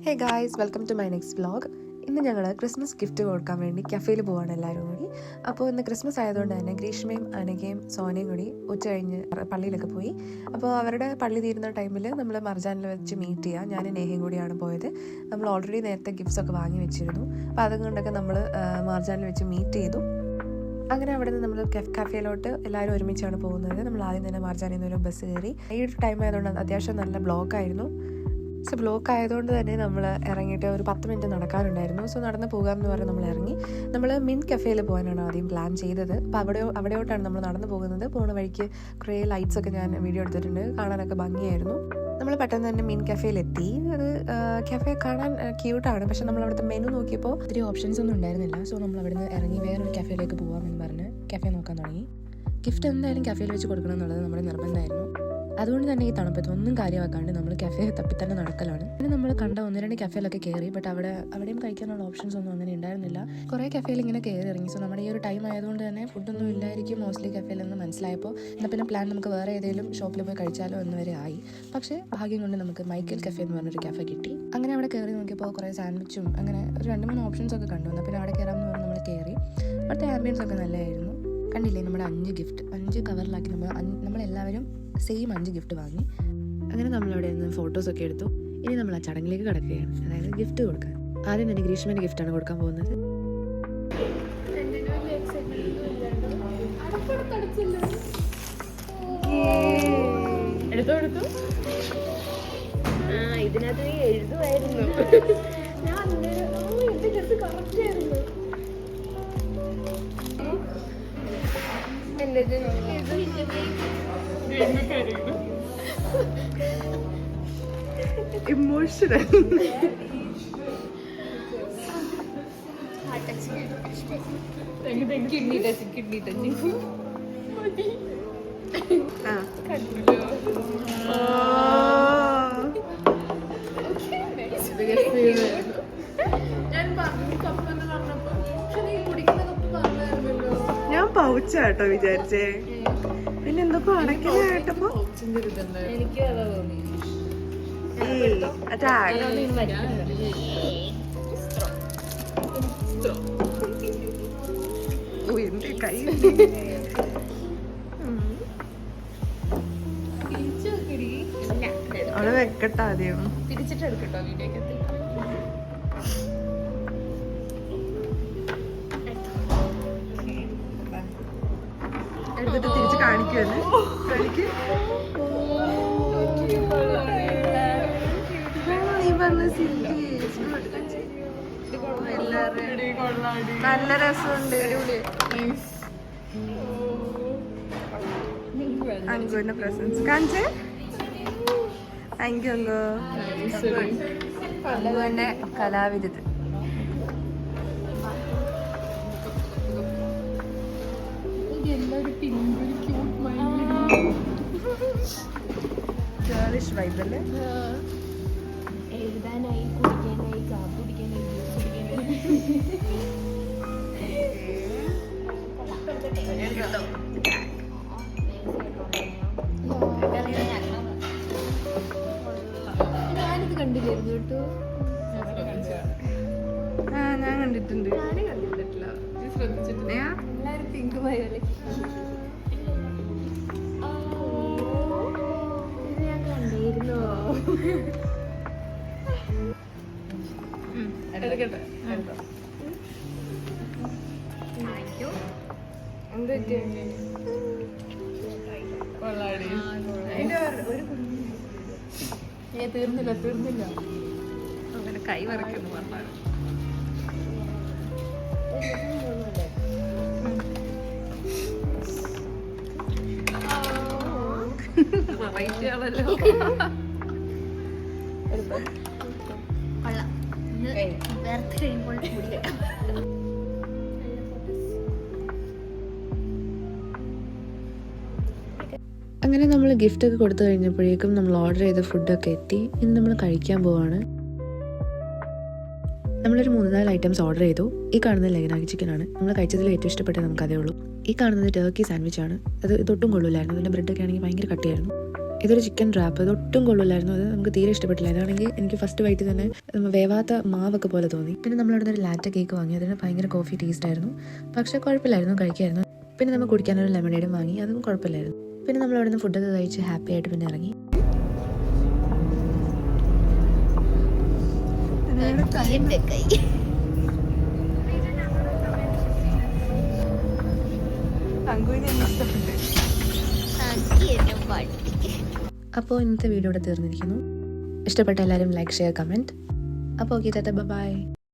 Hey guys, welcome to my next vlog. ഇന്ന് ഞങ്ങൾ Christmas gift കൊടുക്കാൻ വേണ്ടി കഫേയിൽ പോവാണ് എല്ലാവരും കൂടി. അപ്പോൾ ഇന്ന് ക്രിസ്മസ് ആയതുകൊണ്ട് തന്നെ ഗ്രീഷ്മയും അനഘയും സോനയും കൂടി ഉച്ച കഴിഞ്ഞ് പള്ളിയിലൊക്കെ പോയി. അപ്പോൾ അവരുടെ പള്ളി തീരുന്ന ടൈമിൽ നമ്മൾ മർജാനിൽ വെച്ച് മീറ്റ് ചെയ്യുക. ഞാൻ നേഹയും കൂടിയാണ് പോയത്. നമ്മൾ ഓൾറെഡി നേരത്തെ ഗിഫ്റ്റ്സ് ഒക്കെ വാങ്ങി വെച്ചിരുന്നു. അപ്പോൾ അതുകൊണ്ടൊക്കെ നമ്മൾ മർജാനിൽ വെച്ച് മീറ്റ് ചെയ്തു. അങ്ങനെ അവിടെ നിന്ന് നമ്മൾ കഫേയിലോട്ട് എല്ലാവരും ഒരുമിച്ചാണ് പോകുന്നത്. നമ്മൾ ആദ്യം തന്നെ മർജാനിൽ നിന്ന് ഒരു ബസ് കയറി. ഈ ഒരു ടൈം ആയതുകൊണ്ട് അത്യാവശ്യം നല്ല ബ്ലോക്കായിരുന്നു. സോ ബ്ലോക്ക് ആയതുകൊണ്ട് തന്നെ നമ്മൾ ഇറങ്ങിയിട്ട് ഒരു 10 മിനിറ്റ് നടക്കാനുണ്ടായിരുന്നു. സോ നടന്ന് പോകാമെന്ന് പറഞ്ഞ് നമ്മൾ ഇറങ്ങി. നമ്മൾ മിൻറ്റ് കഫേയിൽ പോകാനാണ് ആദ്യം പ്ലാൻ ചെയ്തത്. അപ്പോൾ അവിടെയോട്ടാണ് നമ്മൾ നടന്നു പോകുന്നത്. പോകുന്ന വഴിക്ക് കുറേ ലൈറ്റ്സ് ഒക്കെ ഞാൻ വീഡിയോ എടുത്തിട്ടുണ്ട്. കാണാനൊക്കെ ഭംഗിയായിരുന്നു. നമ്മൾ പെട്ടെന്ന് തന്നെ മീൻ കഫേയിലെത്തി. അത് കഫേ കാണാൻ ക്യൂട്ടാണ്. പക്ഷെ നമ്മൾ അവിടുത്തെ മെനു നോക്കിയപ്പോൾ ഒത്തിരി ഓപ്ഷൻസ് ഒന്നും ഉണ്ടായിരുന്നില്ല. സോ നമ്മൾ അവിടുന്ന് ഇറങ്ങി വേറൊരു കഫേയിലേക്ക് പോകാമെന്ന് പറഞ്ഞ് കഫേ നോക്കാൻ തുടങ്ങി. ഗിഫ്റ്റ് എന്തായാലും കഫേയിൽ വെച്ച് കൊടുക്കണം എന്നുള്ളത് നമ്മുടെ നിർബന്ധമായിരുന്നു. അതുകൊണ്ട് തന്നെ ഈ തണുപ്പത്ത് ഒന്നും കാര്യമാക്കാണ്ട് നമ്മൾ കഫേ തപ്പി തന്നെ നടക്കലാണ്. പിന്നെ നമ്മൾ കണ്ട 1-2 കഫേയിലൊക്കെ കയറി. ബട്ട് അവിടെയും കഴിക്കാനുള്ള ഓപ്ഷൻസ് ഒന്നും അങ്ങനെ ഉണ്ടായിരുന്നില്ല. കുറേ കഫേയിൽ ഇങ്ങനെ കയറി ഇറങ്ങി. സോ നമ്മുടെ ഈ ഒരു ടൈം ആയതുകൊണ്ട് തന്നെ ഫുഡൊന്നും ഇല്ലായിരിക്കും മോസ്റ്റ്ലി കഫേയിലെന്ന് മനസ്സിലായപ്പോൾ എന്നാൽ പിന്നെ പ്ലാൻ നമുക്ക് വേറെ ഏതെങ്കിലും ഷോപ്പിൽ പോയി കഴിച്ചാലോ എന്ന് വരെ ആയി. പക്ഷേ ഭാഗ്യം കൊണ്ട് നമുക്ക് മൈക്കൽ കഫേ എന്ന് പറഞ്ഞൊരു കഫേ കിട്ടി. അങ്ങനെ അവിടെ കയറി നോക്കിയപ്പോൾ കുറേ സാൻഡ്വിച്ചും അങ്ങനെ ഒരു 2-3 ഓപ്ഷൻസ് ഒക്കെ കണ്ടു. എന്നാൽ പിന്നെ അവിടെ കയറാമെന്ന് പറഞ്ഞ് നമ്മൾ കയറി. അവിടുത്തെ ആംബിയൻസ് ഒക്കെ നല്ലതായിരുന്നു. കണ്ടില്ലേ, നമ്മുടെ 5 ഗിഫ്റ്റ് 5 കവറിലാക്കി നമ്മളെല്ലാവരും സെയിം 5 ഗിഫ്റ്റ് വാങ്ങി. അങ്ങനെ നമ്മളവിടെ നിന്ന് ഫോട്ടോസൊക്കെ എടുത്തു. ഇനി നമ്മൾ ആ ചടങ്ങിലേക്ക് കടക്കുകയാണ്, അതായത് ഗിഫ്റ്റ് കൊടുക്കാൻ. ആദ്യം തന്നെ ഗ്രീഷ്മേൻ്റെ ഗിഫ്റ്റാണ് കൊടുക്കാൻ പോകുന്നത്. ഇതിനകത്ത് നീ എഴുതുമായിരുന്നു. ഇമോഷണൽ. കിഡ്നി ടച്ചിങ് ഞാൻ പൗച്ചാട്ടോ വിചാരിച്ചേ. പിന്നെ എന്തൊക്കെ അടയ്ക്കുന്ന കേട്ടപ്പോ എനിക്ക് അതാ തോന്നി. എന്റെ കൈ അവിടെ വെക്കട്ടെ ആദ്യം. തിരിച്ചിട്ടെടുക്കട്ടോ വീഡിയോക്ക്. എടുത്തിട്ട് തിരിച്ച് കാണിക്കുമല്ലേ. നല്ല രസമുണ്ട്. അങ്കുവിന്റെ പ്രസൻസ് കാണിച്ചേ. Thank you Anku. അങ്കുവിന്റെ കലാവിരുത്. ഗേളിഷ് വൈബ് അല്ലേ. എഴുതാനായി, കുടിക്കാനായി, കാപ്പി കുടിക്കാനായി, ജ്യൂസ് ഞാനിത് കണ്ടില്ലായിരുന്നു കേട്ടോ. ഞാൻ കണ്ടിട്ടുണ്ട്. ഞാനും കണ്ടിട്ടില്ല. എല്ലാവരും പിങ്ക് പോയല്ലേ. ഇത് ഞാൻ കണ്ടിരുന്നോ? തീർന്നില്ല അങ്ങനെ കൈ വരയ്ക്കുന്നു പറഞ്ഞാൽ ആണല്ലോ. അങ്ങനെ നമ്മൾ ഗിഫ്റ്റൊക്കെ കൊടുത്തു കഴിഞ്ഞപ്പോഴേക്കും നമ്മൾ ഓർഡർ ചെയ്ത ഫുഡൊക്കെ എത്തി. ഇനി നമ്മൾ കഴിക്കാൻ പോവാണ്. നമ്മളൊരു 3-4 ഐറ്റംസ് ഓർഡർ ചെയ്തു. ഈ കാണുന്നത് ലൈനാക്കി ചിക്കനാണ്. നമ്മൾ കഴിച്ചതിൽ ഏറ്റവും ഇഷ്ടപ്പെട്ടത് നമുക്കതേ ഉള്ളൂ. ഈ കാണുന്നത് ടർക്കി സാൻഡ്വിച്ചാണ്. അത് തൊട്ടും കൊള്ളില്ലായിരുന്നു. അതിൻ്റെ ബ്രെഡൊക്കെ ആണെങ്കിൽ ഭയങ്കര കട്ടിയായിരുന്നു. ഇതൊരു ചിക്കൻ റാപ്പ്, ഇത് ഒട്ടും കൊള്ളില്ലായിരുന്നു. അത് നമുക്ക് തീരെ ഇഷ്ടപ്പെട്ടില്ല. അതാണെങ്കിൽ എനിക്ക് ഫസ്റ്റ് വൈറ്റ് തന്നെ വേവാത്ത മാവൊക്കെ പോലെ തോന്നി. പിന്നെ നമ്മളവിടെ ഒരു ലാറ്റ കേക്ക് വാങ്ങി. അതിന് ഭയങ്കര കോഫി ടേസ്റ്റ് ആയിരുന്നു, പക്ഷേ കുഴപ്പമില്ലായിരുന്നു, കഴിക്കായിരുന്നു. പിന്നെ നമ്മൾ കുടിക്കാനൊരു ലെമണേഡും വാങ്ങി, അതും കുഴപ്പമില്ലായിരുന്നു. പിന്നെ നമ്മൾ അവിടെ നിന്ന് ഫുഡൊക്കെ കഴിച്ച് ഹാപ്പി ആയിട്ട് പിന്നെ ഇറങ്ങി. അപ്പോൾ ഇന്നത്തെ വീഡിയോ ഇവിടെ തീർന്നിരിക്കുന്നു. ഇഷ്ടപ്പെട്ട എല്ലാവരും ലൈക്ക്, ഷെയർ, കമൻറ്റ്. അപ്പോൾ ഓക്കെ, ടാറ്റ, ബൈ.